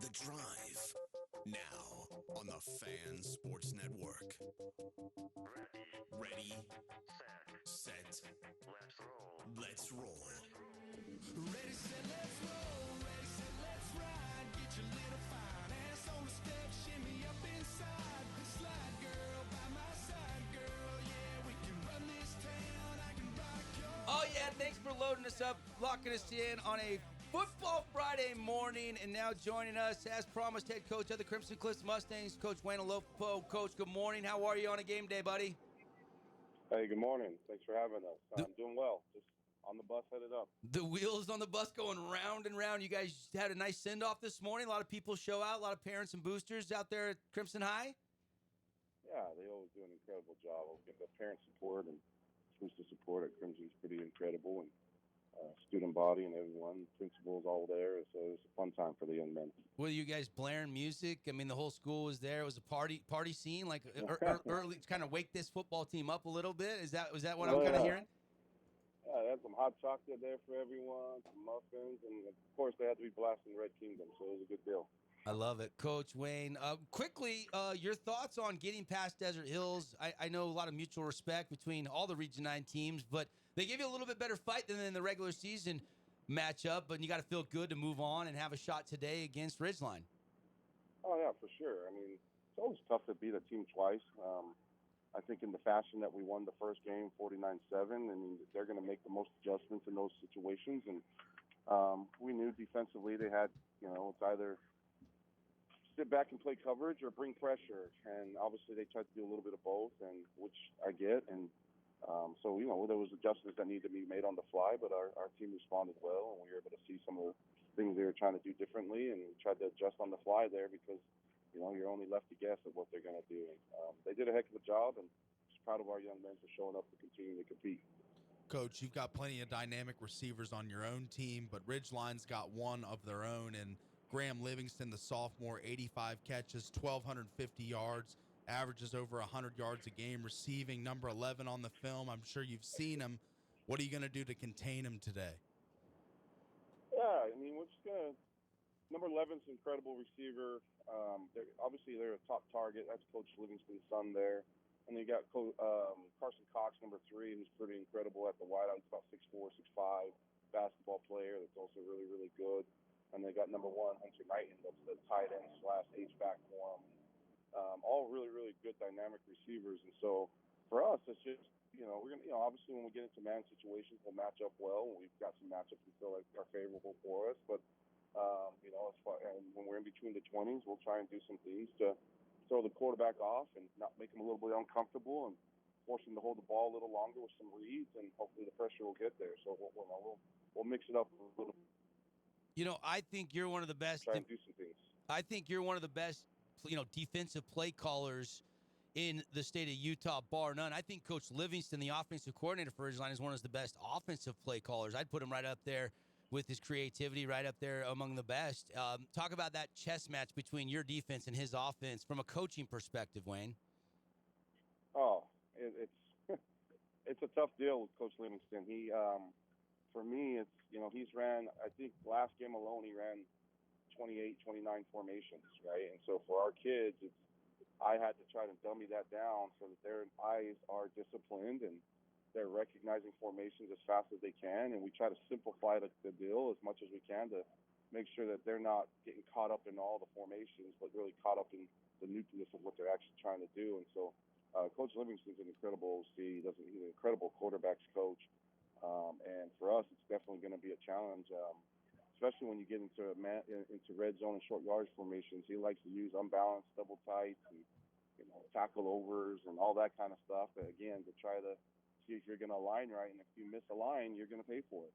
The Drive. Now on the Fan Sports Network. Ready, set, let's roll. Ready, set, let's roll. Ready, set, let's ride. Get your little fine ass on the step. Shimmy up inside. Slide, girl, by my side, girl. Yeah, we can run this town. I can rock your... Oh, yeah, thanks for loading us up, locking us in on a Football Friday morning. And now joining us, as promised, head coach of the Crimson Cliffs Mustangs, Coach Wayne Alofipo. Coach, good morning. How are you on a game day, buddy? Hey, good morning. Thanks for having us. I'm doing well. Just on the bus headed up. The wheels on the bus going round and round. You guys had a nice send-off this morning. A lot of people show out, a lot of parents and boosters out there at Crimson High. Yeah, they always do an incredible job. The parent support and booster support at Crimson's pretty incredible, and student body and everyone, principals all there. So it was a fun time for the young men. Were you guys blaring music? I mean, the whole school was there. It was a party scene, like early to kind of wake this football team up a little bit. Was that what I'm kind of hearing? Yeah, they had some hot chocolate there for everyone, some muffins, and of course they had to be blasting Red Kingdom, so it was a good deal. I love it. Coach Wayne, quickly, your thoughts on getting past Desert Hills. I know a lot of mutual respect between all the Region 9 teams, but they give you a little bit better fight than in the regular season matchup, but you got to feel good to move on and have a shot today against Ridgeline. Oh, yeah, for sure. I mean, it's always tough to beat a team twice. I think in the fashion that we won the first game, 49-7, and they're going to make the most adjustments in those situations. And we knew defensively they had, it's either sit back and play coverage or bring pressure. And obviously they tried to do a little bit of both, and which I get. And so, there was adjustments that needed to be made on the fly, but our team responded well, and we were able to see some of the things they were trying to do differently, and we tried to adjust on the fly there because you're only left to guess at what they're going to do. They did a heck of a job, and just proud of our young men for showing up to continue to compete. Coach, you've got plenty of dynamic receivers on your own team, but Ridgeline's got one of their own, and Graham Livingston, the sophomore, 85 catches, 1,250 yards, averages over 100 yards a game, receiving, number 11 on the film. I'm sure you've seen him. What are you going to do to contain him today? Yeah, I mean, we're just going to – number 11's an incredible receiver. They're a top target. That's Coach Livingston's son there. And then you got Carson Cox, number 3, who's pretty incredible at the wideout. He's about 6'4", 6'5", basketball player that's also really, really good. And they got number 1, Hunter Knighton, that's the tight end / H-back for them. All really, really good dynamic receivers. And so for us, it's just, we're going to, obviously when we get into man situations, we'll match up well. And we've got some matchups we feel like are favorable for us. But, as far, and when we're in between the 20s, we'll try and do some things to throw the quarterback off and not make him a little bit uncomfortable and force him to hold the ball a little longer with some reads, and hopefully the pressure will get there. So we'll mix it up a little. I think you're one of the best. Try and do some things. I think you're one of the best, defensive play callers in the state of Utah, bar none. I think Coach Livingston, the offensive coordinator for Ridgeline, is one of the best offensive play callers. I'd put him right up there with his creativity, right up there among the best. Talk about that chess match between your defense and his offense from a coaching perspective, Wayne. Oh, it's it's a tough deal with Coach Livingston. He, for me, it's he's ran. I think last game alone he ran 28, 29 formations, right? And so for our kids, I had to try to dummy that down so that their eyes are disciplined and they're recognizing formations as fast as they can, and we try to simplify the deal as much as we can to make sure that they're not getting caught up in all the formations, but really caught up in the nucleus of what they're actually trying to do. And so Coach Livingston's an incredible OC. He's an incredible quarterbacks coach. And for us, it's definitely going to be a challenge, especially when you get into red zone and short yardage formations. He likes to use unbalanced double tights and tackle overs and all that kind of stuff, again, to try to see if you're going to align right, and if you miss a line, you're going to pay for it.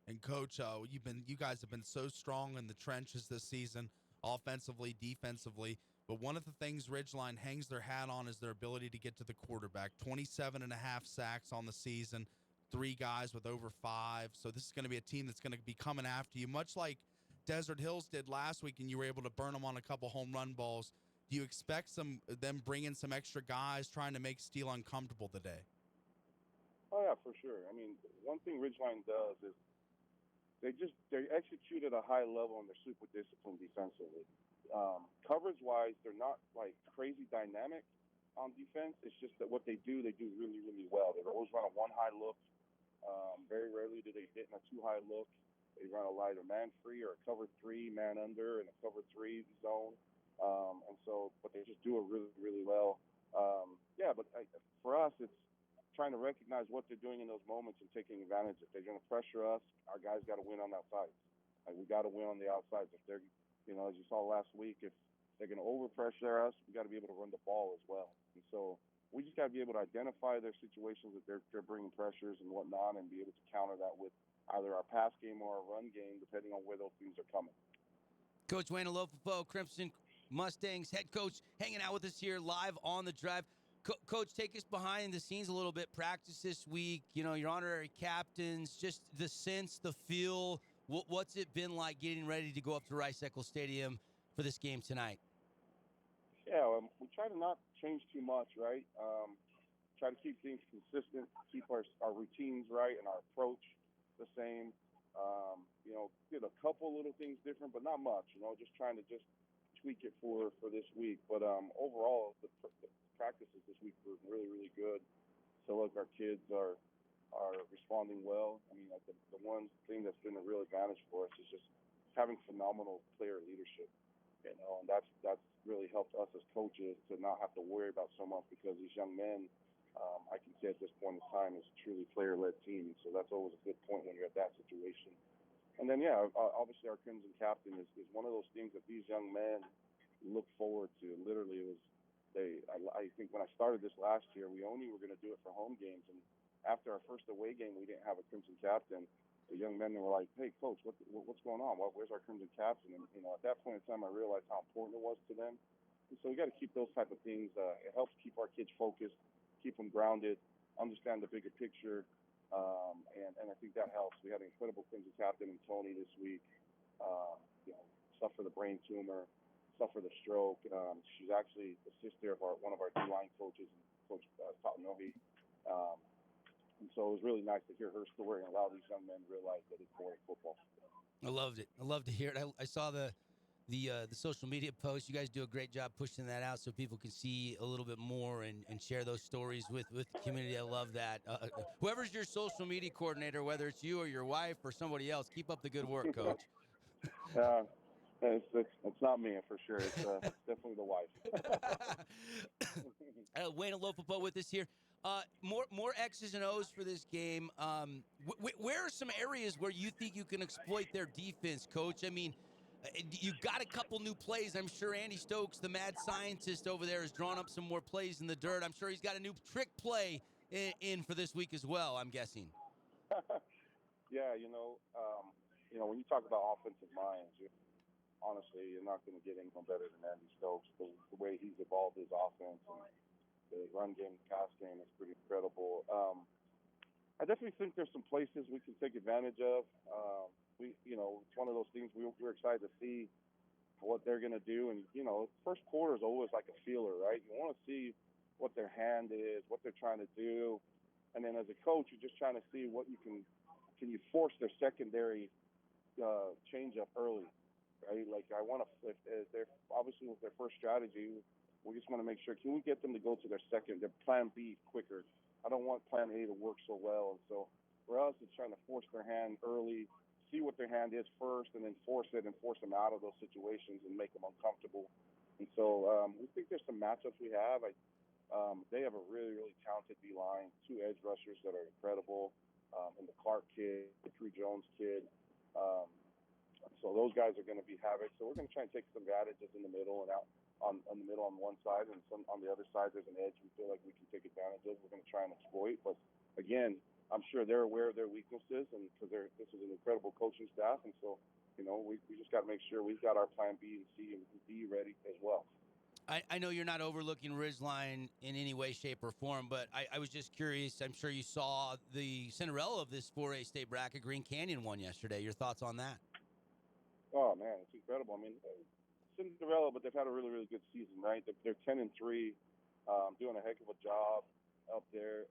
And Coach, you guys have been so strong in the trenches this season, offensively, defensively. But one of the things Ridgeline hangs their hat on is their ability to get to the quarterback. 27.5 sacks on the season, 3 guys with over 5. So this is going to be a team that's going to be coming after you, much like Desert Hills did last week, and you were able to burn them on a couple home run balls. Do you expect them bringing some extra guys trying to make Steele uncomfortable today? Oh, yeah, for sure. I mean, one thing Ridgeline does is they execute at a high level and they're super disciplined defensively. Coverage-wise, they're not like crazy dynamic on defense. It's just that what they do really, really well. They always run a one high look. Very rarely do they hit in a two high look. They run a lighter man free or a cover three, man under, and a cover three zone. But they just do it really, really well. For us, it's trying to recognize what they're doing in those moments and taking advantage. If they're going to pressure us, our guys got to win on the outside. Like, we got to win on the outsides. If they're, as you saw last week, if they're going to overpressure us, we got to be able to run the ball as well. And so we just got to be able to identify their situations that they're bringing pressures and whatnot, and be able to counter that with either our pass game or our run game, depending on where those things are coming. Coach Wayne Alofipo, Crimson Mustangs head coach, hanging out with us here live on the drive. Coach, take us behind the scenes a little bit. Practice this week, your honorary captains, just the sense, the feel. What's it been like getting ready to go up to Rice-Eccles Stadium for this game tonight? Yeah, we try to not change too much, right? Try to keep things consistent, keep our routines right and our approach the same. Did a couple little things different, but not much. Just trying to tweak it for this week. But overall, the practices this week were really, really good. So look, our kids are responding well. I mean, the one thing that's been a real advantage for us is just having phenomenal player leadership. And that's really helped us as coaches to not have to worry about so much, because these young men, I can say at this point in time, is a truly player-led team. So that's always a good point when you're at that situation. And then, obviously our Crimson captain is one of those things that these young men look forward to. Literally, I think when I started this last year, we only were going to do it for home games. And after our first away game, we didn't have a Crimson captain. The young men were like, "Hey, coach, what's going on? Where's our Crimson captain?" And at that point in time, I realized how important it was to them. And so we got to keep those type of things. It helps keep our kids focused, keep them grounded, understand the bigger picture, and I think that helps. We had an incredible Crimson captain in Tony this week. Suffered a brain tumor, suffered a stroke. She's actually the sister of one of our D-line coaches, Coach Tatanohi. And so it was really nice to hear her story and allow these young men to realize that it's more than football. I loved it. I love to hear it. I saw the social media posts. You guys do a great job pushing that out so people can see a little bit more and share those stories with the community. I love that. Whoever's your social media coordinator, whether it's you or your wife or somebody else, keep up the good work, Coach. It's not me for sure. It's definitely the wife. Wayne Alofipo with us here. More X's and O's for this game. Where are some areas where you think you can exploit their defense, Coach? I mean, you got a couple new plays. I'm sure Andy Stokes, the mad scientist over there, has drawn up some more plays in the dirt. I'm sure he's got a new trick play in for this week as well, I'm guessing. Yeah, when you talk about offensive minds, honestly, you're not going to get anyone better than Andy Stokes. The way he's evolved his offense and the run game, pass game is pretty incredible. I definitely think there's some places we can take advantage of. It's one of those things we're excited to see what they're going to do. And, first quarter is always like a feeler, right? You want to see what their hand is, what they're trying to do. And then as a coach, you're just trying to see what can you force their secondary change up early, right? Like if they're obviously with their first strategy, we just want to make sure, can we get them to go to their plan B quicker? I don't want plan A to work so well. And so for us, it's trying to force their hand early, see what their hand is first, and then force them out of those situations and make them uncomfortable. And so we think there's some matchups we have. They have a really, really talented D-line, 2 edge rushers that are incredible, and the Clark kid, the Drew Jones kid. So those guys are going to be havoc. So we're going to try and take some advantages in the middle and out on the middle on one side, and some on the other side there's an edge we feel like we can take advantage of. We're going to try and exploit. But again, I'm sure they're aware of their weaknesses, and because this is an incredible coaching staff, and so we just got to make sure we've got our plan B and C and D ready as well. I know you're not overlooking Ridgeline in any way, shape, or form, but I was just curious. I'm sure you saw the Cinderella of this 4A state bracket, Green Canyon, won yesterday. Your thoughts on that? Oh man, it's incredible. I mean, Cinderella, but they've had a really, really good season, right? They're 10-3, doing a heck of a job up there.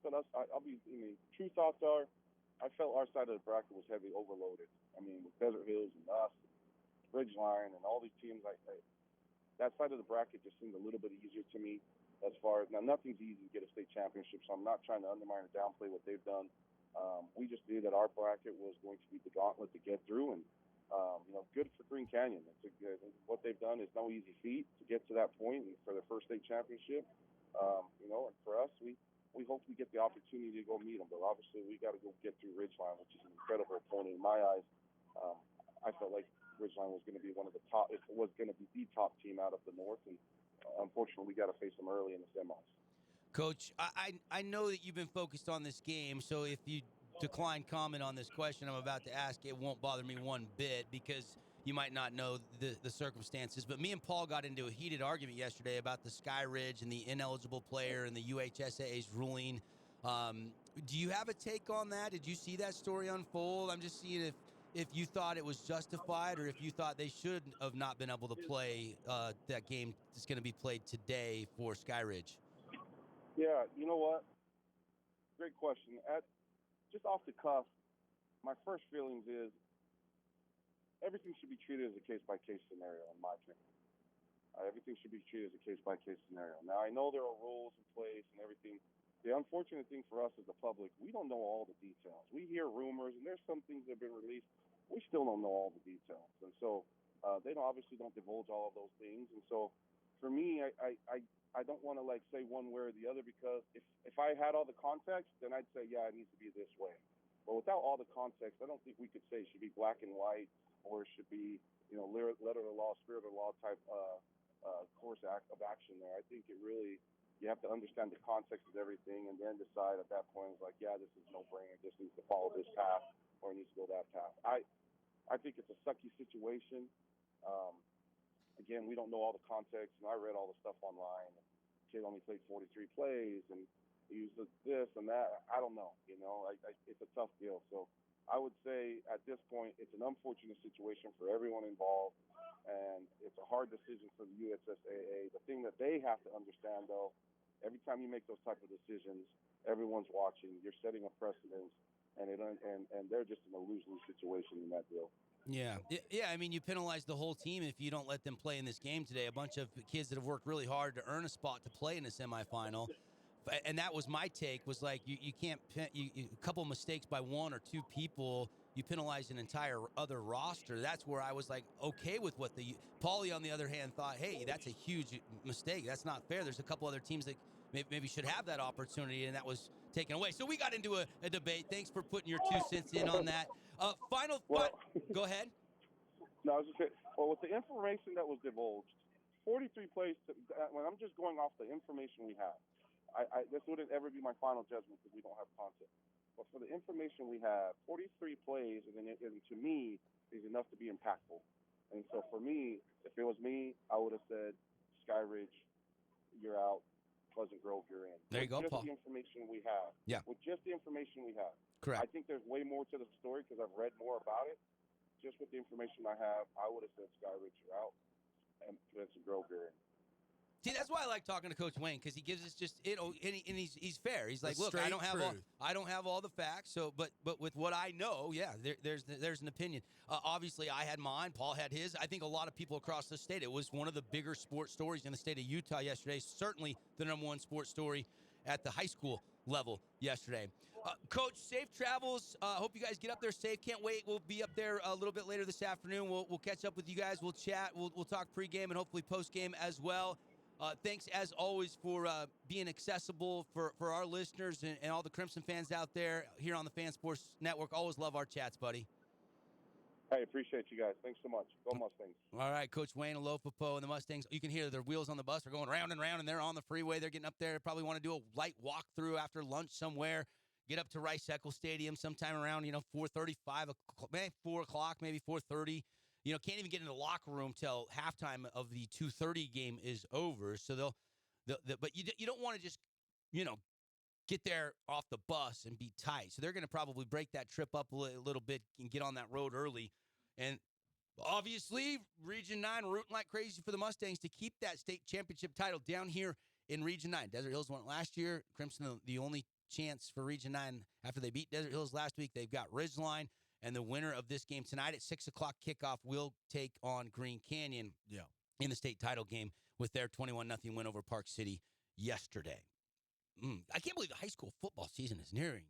But true thoughts are, I felt our side of the bracket was heavy overloaded. I mean, with Desert Hills and us, Ridgeline, and all these teams, that side of the bracket just seemed a little bit easier to me. As far as now, nothing's easy to get a state championship, so I'm not trying to undermine or downplay what they've done. We just knew that our bracket was going to be the gauntlet to get through, and good for Green Canyon. What they've done is no easy feat to get to that point and for their first state championship. And for us, we hope we get the opportunity to go meet them, but obviously we got to go get through Ridgeline, which is an incredible opponent in my eyes. I felt like Ridgeline was going to be one of the top. It was going to be the top team out of the North, and unfortunately, we got to face them early in the semis. Coach, I know that you've been focused on this game, so if you decline comment on this question I'm about to ask, it won't bother me one bit because you might not know the circumstances. But me and Paul got into a heated argument yesterday about the Sky Ridge and the ineligible player and the UHSAA's ruling. Do you have a take on that? Did you see that story unfold? I'm just seeing if you thought it was justified or if you thought they should have not been able to play that game that's going to be played today for Sky Ridge. Yeah, you know what? Great question. Just off the cuff, my first feelings is everything should be treated as a case-by-case scenario, in my opinion. Everything should be treated as a case-by-case scenario. Now, I know there are rules in place and everything. The unfortunate thing for us as the public, we don't know all the details. We hear rumors, and there's some things that have been released. We still don't know all the details. And so they obviously don't divulge all of those things. And so for me, I don't want to say one way or the other because if I had all the context, then I'd say, yeah, it needs to be this way. But without all the context, I don't think we could say it should be black and white or it should be, letter of the law, spirit of the law type course of action there. I think it really, you have to understand the context of everything and then decide at that point, yeah, this is no brainer. This needs to follow this path or it needs to go that path. I think it's a sucky situation. Again, we don't know all the context, and I read all the stuff online. The kid only played 43 plays, and he used this and that. I don't know. It's a tough deal. So I would say at this point, it's an unfortunate situation for everyone involved, and it's a hard decision for the USSAA. The thing that they have to understand, though, every time you make those type of decisions, everyone's watching. You're setting a precedence, and they're just in a lose-lose situation in that deal. Yeah. I mean, you penalize the whole team if you don't let them play in this game today. A bunch of kids that have worked really hard to earn a spot to play in the semifinal. And that was my take, was you can't a couple of mistakes by one or two people, you penalize an entire other roster. That's where I was okay with what Paulie, on the other hand, thought, hey, that's a huge mistake. That's not fair. There's a couple other teams that maybe should have that opportunity, and that was taken away. So we got into a debate. Thanks for putting your 2 cents in on that. Go ahead. No, I was just saying, with the information that was divulged, 43 plays, when I'm just going off the information we have, this wouldn't ever be my final judgment because we don't have content. But for the information we have, 43 plays, and to me, is enough to be impactful. And so for me, if it was me, I would have said, Sky Ridge, you're out. Pleasant Grove, you're in. There you go, Paul. With just the information we have. Yeah. With just the information we have. Correct. I think there's way more to the story because I've read more about it. Just with the information I have, I would have said Sky Ridge, you're out, and Pleasant Grove, you're in. See, that's why I like talking to Coach Wayne, because he gives us just and he's fair. He's like, look, I don't have all the facts. So, but with what I know, yeah, there's an opinion. Obviously, I had mine. Paul had his. I think a lot of people across the state. It was one of the bigger sports stories in the state of Utah yesterday. Certainly the number one sports story at the high school level yesterday. Coach, safe travels. Hope you guys get up there safe. Can't wait. We'll be up there a little bit later this afternoon. We'll catch up with you guys. We'll chat. We'll talk pregame and hopefully postgame as well. Thanks, as always, for being accessible for our listeners and all the Crimson fans out there here on the Fan Sports Network. Always love our chats, buddy. I appreciate you guys. Thanks so much. Go Mustangs. All right, Coach Wayne Alofipo and the Mustangs. You can hear their wheels on the bus are going round and round, and they're on the freeway. They're getting up there. Probably want to do a light walkthrough after lunch somewhere. Get up to Rice-Eccles Stadium sometime around 4:35, 4 o'clock, maybe 4:30. Can't even get in the locker room till halftime of the 2:30 game is over. So but you don't want to just, get there off the bus and be tight. So they're going to probably break that trip up a little bit and get on that road early. And obviously, Region 9 rooting like crazy for the Mustangs to keep that state championship title down here in Region 9. Desert Hills won it last year. Crimson, the only chance for Region 9 after they beat Desert Hills last week. They've got Ridgeline, and the winner of this game tonight at 6 o'clock kickoff will take on Green Canyon in the state title game with their 21-0 win over Park City yesterday. I can't believe the high school football season is nearing